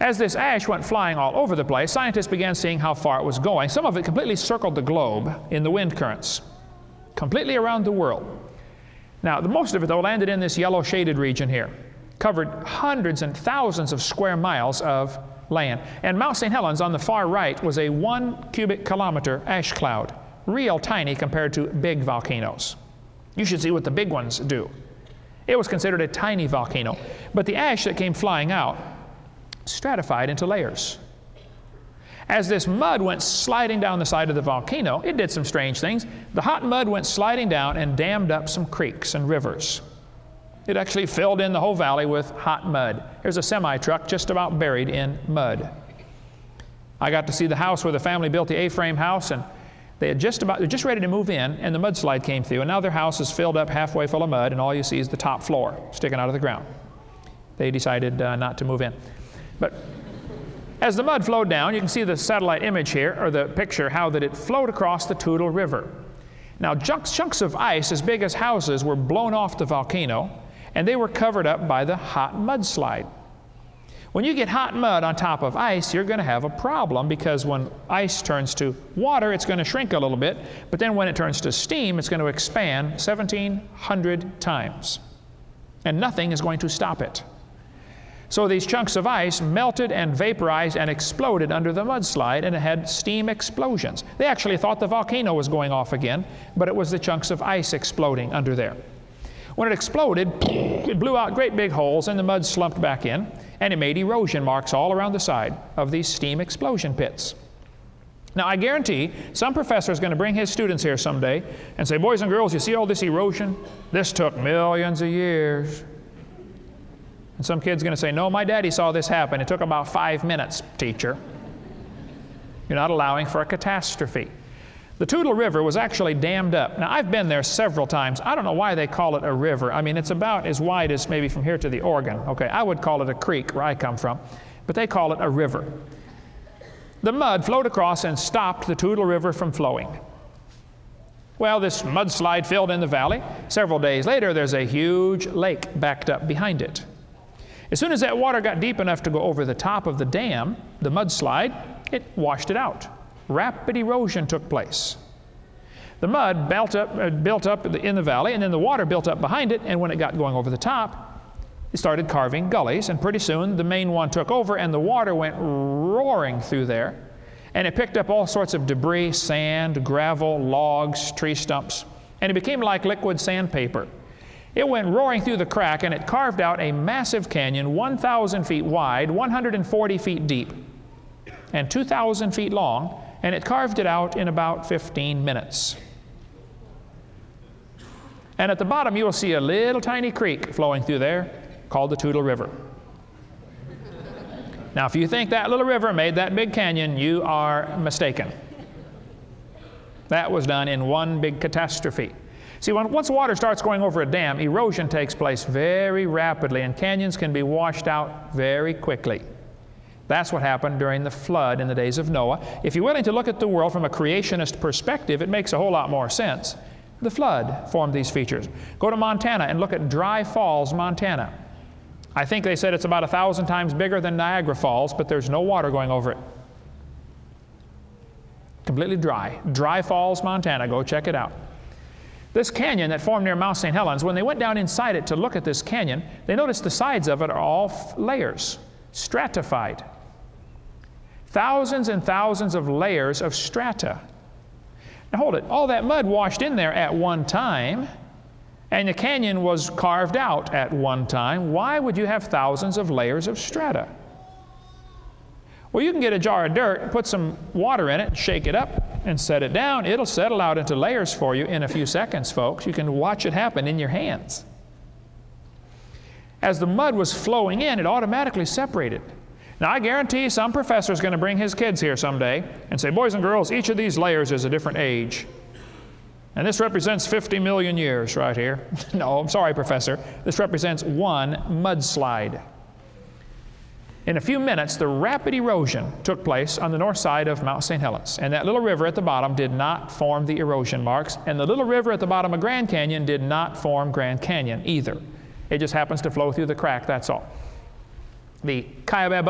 As this ash went flying all over the place, scientists began seeing how far it was going. Some of it completely circled the globe in the wind currents, completely around the world. Now, the most of it, though, landed in this yellow shaded region here, covered hundreds and thousands of square miles of land. And Mount St. Helens on the far right was a 1 cubic kilometer ash cloud, real tiny compared to big volcanoes. You should see what the big ones do. It was considered a tiny volcano, but the ash that came flying out stratified into layers. As this mud went sliding down the side of the volcano, it did some strange things. The hot mud went sliding down and dammed up some creeks and rivers. It actually filled in the whole valley with hot mud. Here's a semi-truck just about buried in mud. I got to see the house where the family built the A-frame house, and they're just ready to move in, and the mudslide came through, and now their house is filled up halfway full of mud, and all you see is the top floor sticking out of the ground. They decided not to move in. But as the mud flowed down, you can see the satellite image here, or the picture, how that it flowed across the Toutle River. Now, chunks of ice as big as houses were blown off the volcano, and they were covered up by the hot mudslide. When you get hot mud on top of ice, you're going to have a problem, because when ice turns to water, it's going to shrink a little bit, but then when it turns to steam, it's going to expand 1,700 times. And nothing is going to stop it. So these chunks of ice melted and vaporized and exploded under the mudslide, and it had steam explosions. They actually thought the volcano was going off again, but it was the chunks of ice exploding under there. When it exploded, it blew out great big holes, and the mud slumped back in, and it made erosion marks all around the side of these steam explosion pits. Now, I guarantee some professor is going to bring his students here someday and say, boys and girls, you see all this erosion? This took millions of years. And some kid's going to say, no, my daddy saw this happen. It took about 5 minutes, teacher. You're not allowing for a catastrophe. The Toutle River was actually dammed up. Now, I've been there several times. I don't know why they call it a river. I mean, it's about as wide as maybe from here to the Oregon. Okay, I would call it a creek where I come from, but they call it a river. The mud flowed across and stopped the Toutle River from flowing. Well, this mudslide filled in the valley. Several days later, there's a huge lake backed up behind it. As soon as that water got deep enough to go over the top of the dam, the mudslide, it washed it out. Rapid erosion took place. The mud built up in the valley, and then the water built up behind it, and when it got going over the top, it started carving gullies, and pretty soon the main one took over, and the water went roaring through there, and it picked up all sorts of debris, sand, gravel, logs, tree stumps, and it became like liquid sandpaper. It went roaring through the crack, and it carved out a massive canyon 1,000 feet wide, 140 feet deep, and 2,000 feet long, and it carved it out in about 15 minutes. And at the bottom, you will see a little tiny creek flowing through there called the Toutle River. Now, if you think that little river made that big canyon, you are mistaken. That was done in one big catastrophe. See, once water starts going over a dam, erosion takes place very rapidly, and canyons can be washed out very quickly. That's what happened during the flood in the days of Noah. If you're willing to look at the world from a creationist perspective, it makes a whole lot more sense. The flood formed these features. Go to Montana and look at Dry Falls, Montana. I think they said it's about 1,000 times bigger than Niagara Falls, but there's no water going over it. Completely dry. Dry Falls, Montana. Go check it out. This canyon that formed near Mount St. Helens, when they went down inside it to look at this canyon, they noticed the sides of it are all layers, stratified. Thousands and thousands of layers of strata. Now hold it, all that mud washed in there at one time, and the canyon was carved out at one time. Why would you have thousands of layers of strata? Well, you can get a jar of dirt, put some water in it, shake it up, and set it down. It'll settle out into layers for you in a few seconds, folks. You can watch it happen in your hands. As the mud was flowing in, it automatically separated. Now, I guarantee some professor is going to bring his kids here someday and say, boys and girls, each of these layers is a different age. And this represents 50 million years right here. No, I'm sorry, professor. This represents one mudslide. In a few minutes, the rapid erosion took place on the north side of Mount St. Helens. And that little river at the bottom did not form the erosion marks. And the little river at the bottom of Grand Canyon did not form Grand Canyon either. It just happens to flow through the crack, that's all. The Kaibab